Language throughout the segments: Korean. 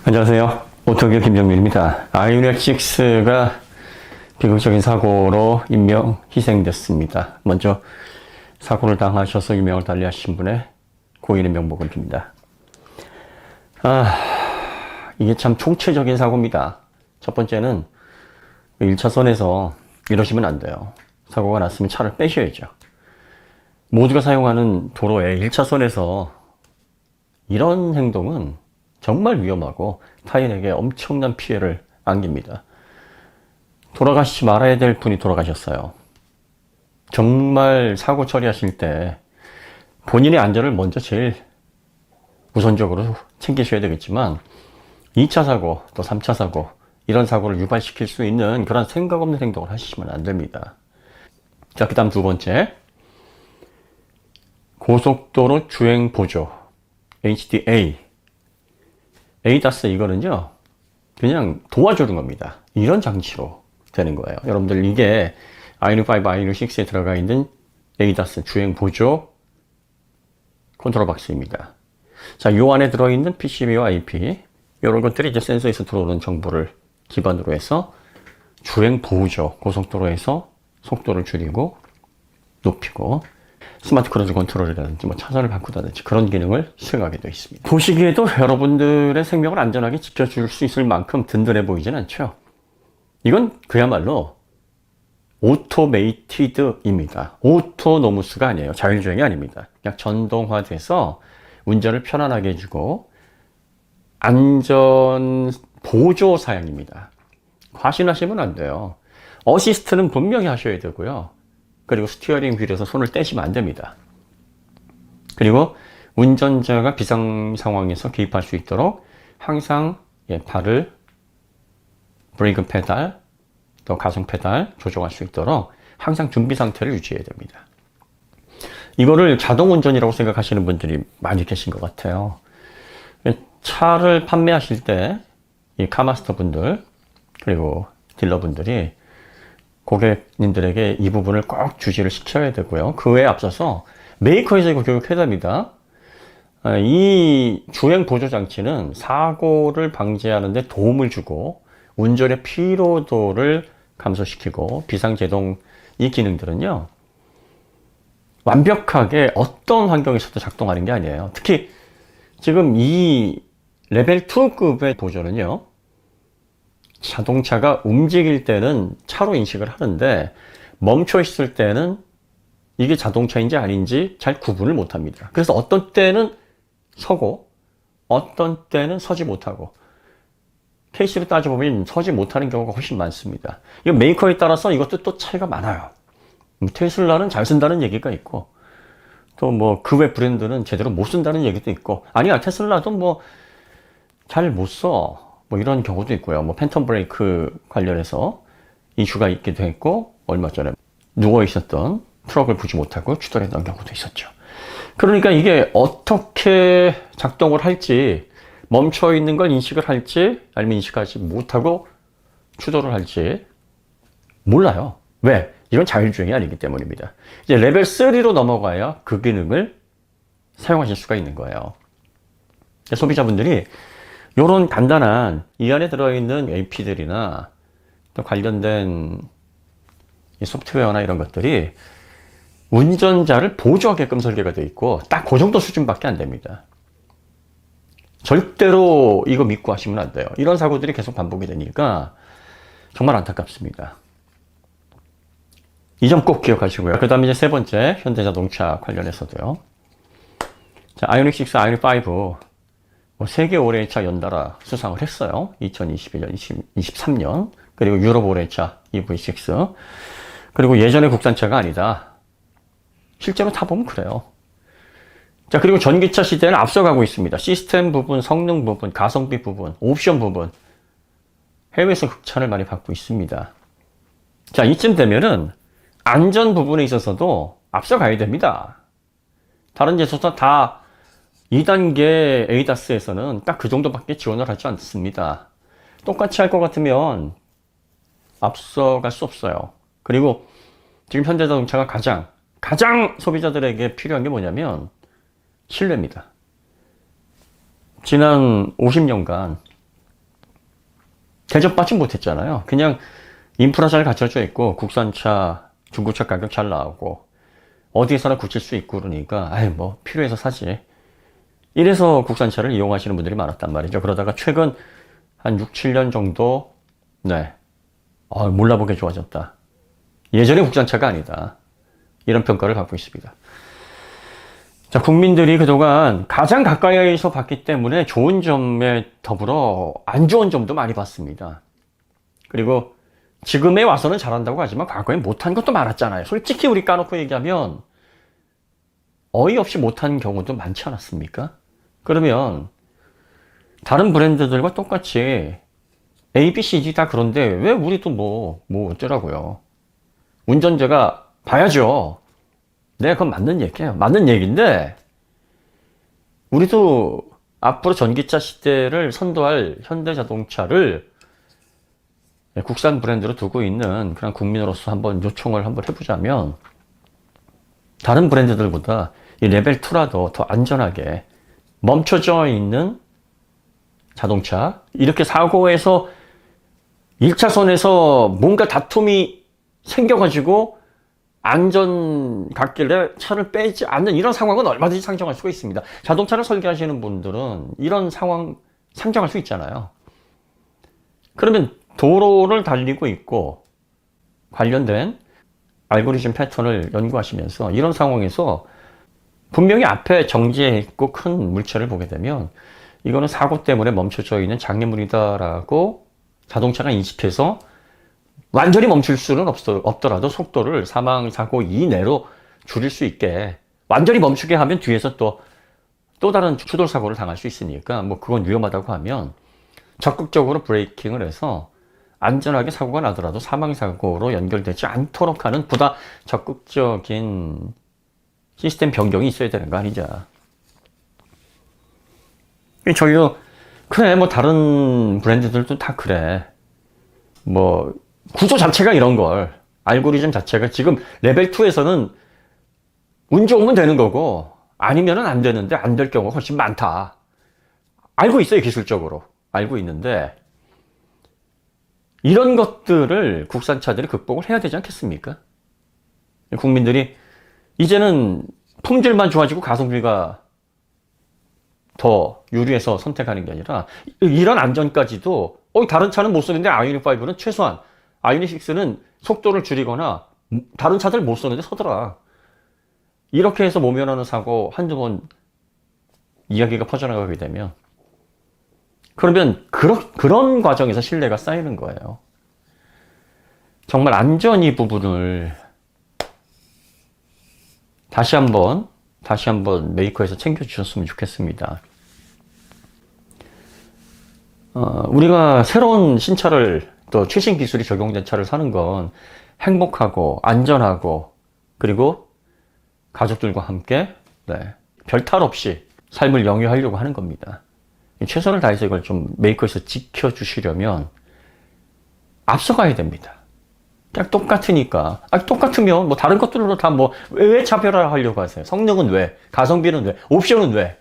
안녕하세요. 오토기어 김정민입니다. 아이오닉6가 비극적인 사고로 인명 희생됐습니다. 먼저 사고를 당하셔서 유명을 달리하신 분의 고인의 명복을 빕니다. 이게 참 총체적인 사고입니다. 첫 번째는 1차선에서 이러시면 안 돼요. 사고가 났으면 차를 빼셔야죠. 모두가 사용하는 도로에 1차선에서 이런 행동은 정말 위험하고 타인에게 엄청난 피해를 안깁니다. 돌아가시지 말아야 될 분이 돌아가셨어요. 정말 사고 처리하실 때 본인의 안전을 먼저 제일 우선적으로 챙기셔야 되겠지만 2차 사고, 또 3차 사고 이런 사고를 유발시킬 수 있는 그런 생각 없는 행동을 하시면 안 됩니다. 자, 그 다음 두 번째, 고속도로 주행 보조 HDA ADAS 이거는요 그냥 도와주는 겁니다. 이런 장치로 되는 거예요. 여러분들 이게 아이오닉5, 아이오닉6에 들어가 있는 ADAS 주행 보조 컨트롤 박스입니다. 자, 요 안에 들어있는 PCB와 IP 이런 것들이 이제 센서에서 들어오는 정보를 기반으로 해서 주행 보조, 고속도로에서 속도를 줄이고 높이고 스마트 크루즈 컨트롤이라든지 뭐 차선을 바꾸다든지 그런 기능을 수행하게 되어 있습니다. 보시기에도 여러분들의 생명을 안전하게 지켜줄 수 있을 만큼 든든해 보이진 않죠. 이건 그야말로 오토메이티드입니다. 오토노무스가 아니에요. 자율주행이 아닙니다. 그냥 전동화돼서 운전을 편안하게 해주고 안전 보조 사양입니다. 과신하시면 안 돼요. 어시스트는 분명히 하셔야 되고요. 그리고 스티어링 휠에서 손을 떼시면 안 됩니다. 그리고 운전자가 비상 상황에서 개입할 수 있도록 항상 발을 브레이크 페달, 또 가속 페달 조정할 수 있도록 항상 준비 상태를 유지해야 됩니다. 이거를 자동 운전이라고 생각하시는 분들이 많이 계신 것 같아요. 차를 판매하실 때 이 카마스터 분들 그리고 딜러분들이 고객님들에게 이 부분을 꼭 주시를 시켜야 되고요. 그 외에 앞서서 메이커에서 이거 교육해야 됩니다. 이 주행 보조 장치는 사고를 방지하는 데 도움을 주고 운전의 피로도를 감소시키고 비상제동 이 기능들은요 완벽하게 어떤 환경에서도 작동하는 게 아니에요. 특히 지금 이 레벨 2급의 보조는요 자동차가 움직일 때는 차로 인식을 하는데 멈춰 있을 때는 이게 자동차인지 아닌지 잘 구분을 못 합니다. 그래서 어떤 때는 서고 어떤 때는 서지 못하고 케이스로 따져보면 서지 못하는 경우가 훨씬 많습니다. 이 메이커에 따라서 이것도 또 차이가 많아요. 테슬라는 잘 쓴다는 얘기가 있고 또 뭐 그 외 브랜드는 제대로 못 쓴다는 얘기도 있고 아니야 테슬라도 뭐 잘 못 써. 뭐 이런 경우도 있고요. 뭐 팬텀 브레이크 관련해서 이슈가 있기도 했고 얼마 전에 누워 있었던 트럭을 보지 못하고 추돌했던 경우도 있었죠. 그러니까 이게 어떻게 작동을 할지 멈춰 있는 걸 인식을 할지 아니면 인식하지 못하고 추돌을 할지 몰라요. 왜? 이건 자율주행이 아니기 때문입니다. 이제 레벨 3로 넘어가야 그 기능을 사용하실 수가 있는 거예요. 소비자분들이 이런 간단한 이 안에 들어있는 AP들이나 또 관련된 소프트웨어나 이런 것들이 운전자를 보조하게끔 설계가 되어 있고 딱 그 정도 수준밖에 안 됩니다. 절대로 이거 믿고 하시면 안 돼요. 이런 사고들이 계속 반복이 되니까 정말 안타깝습니다. 이 점 꼭 기억하시고요. 그 다음에 이제 세 번째 현대자동차 관련해서도요. 자, 아이오닉6, 아이오닉5 세계 올해의 차 연달아 수상을 했어요. 2021년, 2023년. 그리고 유럽 올해의 차 EV6. 그리고 예전의 국산차가 아니다. 실제로 타보면 그래요. 자, 그리고 전기차 시대는 앞서가고 있습니다. 시스템 부분, 성능 부분, 가성비 부분, 옵션 부분. 해외에서 극찬을 많이 받고 있습니다. 자, 이쯤 되면은 안전 부분에 있어서도 앞서가야 됩니다. 다른 제조사 다 2단계 ADAS에서는 딱 그 정도밖에 지원을 하지 않습니다. 똑같이 할 것 같으면 앞서갈 수 없어요. 그리고 지금 현대자동차가 가장 소비자들에게 필요한 게 뭐냐면 신뢰입니다. 지난 50년간 대접받지 못했잖아요. 그냥 인프라 잘 갖춰져 있고 국산차, 중고차 가격 잘 나오고 어디에서나 굳힐 수 있고 그러니까 아이 뭐 필요해서 사지. 이래서 국산차를 이용하시는 분들이 많았단 말이죠. 그러다가 최근 한 6, 7년 정도 네. 몰라보게 좋아졌다. 예전의 국산차가 아니다. 이런 평가를 갖고 있습니다. 자, 국민들이 그동안 가장 가까이에서 봤기 때문에 좋은 점에 더불어 안 좋은 점도 많이 봤습니다. 그리고 지금에 와서는 잘한다고 하지만 과거에 못한 것도 많았잖아요. 솔직히 우리 까놓고 얘기하면 어이없이 못한 경우도 많지 않았습니까? 그러면 다른 브랜드들과 똑같이 A, B, C, D 다 그런데 왜 우리도 뭐 어쩌라고요. 운전자가 봐야죠. 네, 그건 맞는 얘기예요. 맞는 얘기인데 우리도 앞으로 전기차 시대를 선도할 현대자동차를 국산 브랜드로 두고 있는 그런 국민으로서 한번 요청을 한번 해보자면 다른 브랜드들보다 이 레벨 2라도 더 안전하게 멈춰져 있는 자동차, 이렇게 사고에서 1차선에서 뭔가 다툼이 생겨가지고 안전 갓길에 차를 빼지 않는 이런 상황은 얼마든지 상정할 수가 있습니다. 자동차를 설계하시는 분들은 이런 상황 상정할 수 있잖아요. 그러면 도로를 달리고 있고 관련된 알고리즘 패턴을 연구하시면서 이런 상황에서 분명히 앞에 정지해 있고 큰 물체를 보게 되면 이거는 사고 때문에 멈춰져 있는 장애물이다라고 자동차가 인식해서 완전히 멈출 수는 없더라도 속도를 사망사고 이내로 줄일 수 있게 완전히 멈추게 하면 뒤에서 또 다른 추돌사고를 당할 수 있으니까 뭐 그건 위험하다고 하면 적극적으로 브레이킹을 해서 안전하게 사고가 나더라도 사망사고로 연결되지 않도록 하는 보다 적극적인 시스템 변경이 있어야 되는 거 아니냐. 저희도 그래 뭐 다른 브랜드들도 다 그래. 뭐 구조 자체가 이런 걸 알고리즘 자체가 지금 레벨 2에서는 운 좋으면 되는 거고 아니면은 안 되는데 안 될 경우가 훨씬 많다. 알고 있어요. 기술적으로 알고 있는데 이런 것들을 국산차들이 극복을 해야 되지 않겠습니까? 국민들이 이제는 품질만 좋아지고 가성비가 더 유리해서 선택하는 게 아니라 이런 안전까지도 다른 차는 못 쏘는데 아이오닉 5는 최소한 아이오닉 6는 속도를 줄이거나 다른 차들 못 쏘는데 서더라. 이렇게 해서 모면하는 사고 한두 번 이야기가 퍼져나가게 되면 그러면 그런 과정에서 신뢰가 쌓이는 거예요. 정말 안전 이 부분을 다시 한번 메이커에서 챙겨주셨으면 좋겠습니다. 우리가 새로운 신차를 또 최신 기술이 적용된 차를 사는 건 행복하고 안전하고 그리고 가족들과 함께 별 탈 없이 삶을 영위하려고 하는 겁니다. 최선을 다해서 이걸 좀 메이커에서 지켜주시려면 앞서가야 됩니다. 그냥 똑같으니까. 똑같으면 뭐 다른 것들로 다 뭐 왜 차별화하려고 하세요? 성능은 왜? 가성비는 왜? 옵션은 왜?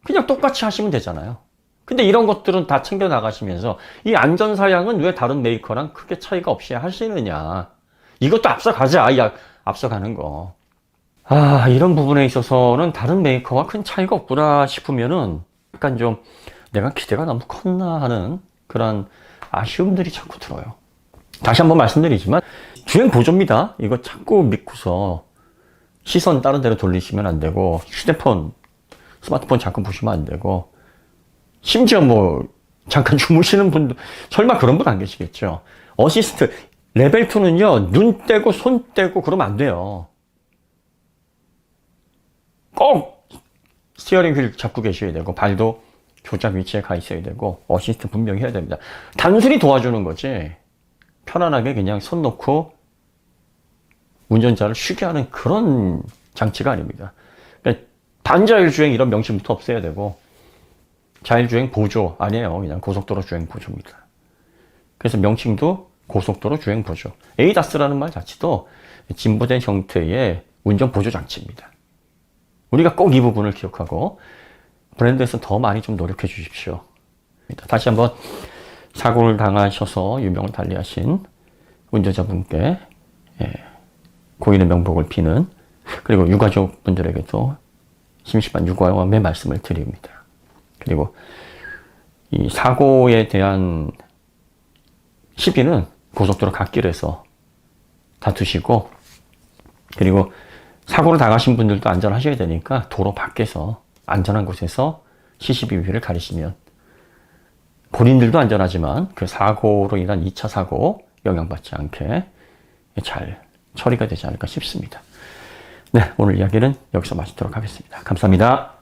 그냥 똑같이 하시면 되잖아요. 근데 이런 것들은 다 챙겨 나가시면서 이 안전사양은 왜 다른 메이커랑 크게 차이가 없이 하시느냐. 이것도 앞서가자. 앞서가는 거. 이런 부분에 있어서는 다른 메이커와 큰 차이가 없구나 싶으면은 약간 좀 내가 기대가 너무 컸나 하는 그런 아쉬움들이 자꾸 들어요. 다시 한번 말씀드리지만 주행 보조입니다. 이거 자꾸 믿고서 시선 다른 데로 돌리시면 안 되고 휴대폰, 스마트폰 잠깐 보시면 안 되고 심지어 뭐 잠깐 주무시는 분도 설마 그런 분 안 계시겠죠. 어시스트 레벨 2는요 눈 떼고 손 떼고 그러면 안 돼요. 꼭 스티어링 휠 잡고 계셔야 되고 발도 조작 위치에 가 있어야 되고 어시스트 분명히 해야 됩니다. 단순히 도와주는 거지 편안하게 그냥 손 놓고 운전자를 쉬게 하는 그런 장치가 아닙니다. 그러니까 반자율주행 이런 명칭부터 없애야 되고 자율주행 보조 아니에요. 그냥 고속도로 주행 보조입니다. 그래서 명칭도 고속도로 주행 보조. ADAS라는 말 자체도 진보된 형태의 운전 보조 장치입니다. 우리가 꼭 이 부분을 기억하고 브랜드에서 더 많이 좀 노력해 주십시오. 다시 한번 사고를 당하셔서 유명을 달리하신 운전자분께 고인의 명복을 비는, 그리고 유가족분들에게도 심심한 유감의 말씀을 드립니다. 그리고 이 사고에 대한 시비는 고속도로 갓길에서 다투시고, 그리고 사고를 당하신 분들도 안전하셔야 되니까 도로 밖에서 안전한 곳에서 CCTV를 가리시면 본인들도 안전하지만 그 사고로 인한 2차 사고 영향받지 않게 잘 처리가 되지 않을까 싶습니다. 네, 오늘 이야기는 여기서 마치도록 하겠습니다. 감사합니다.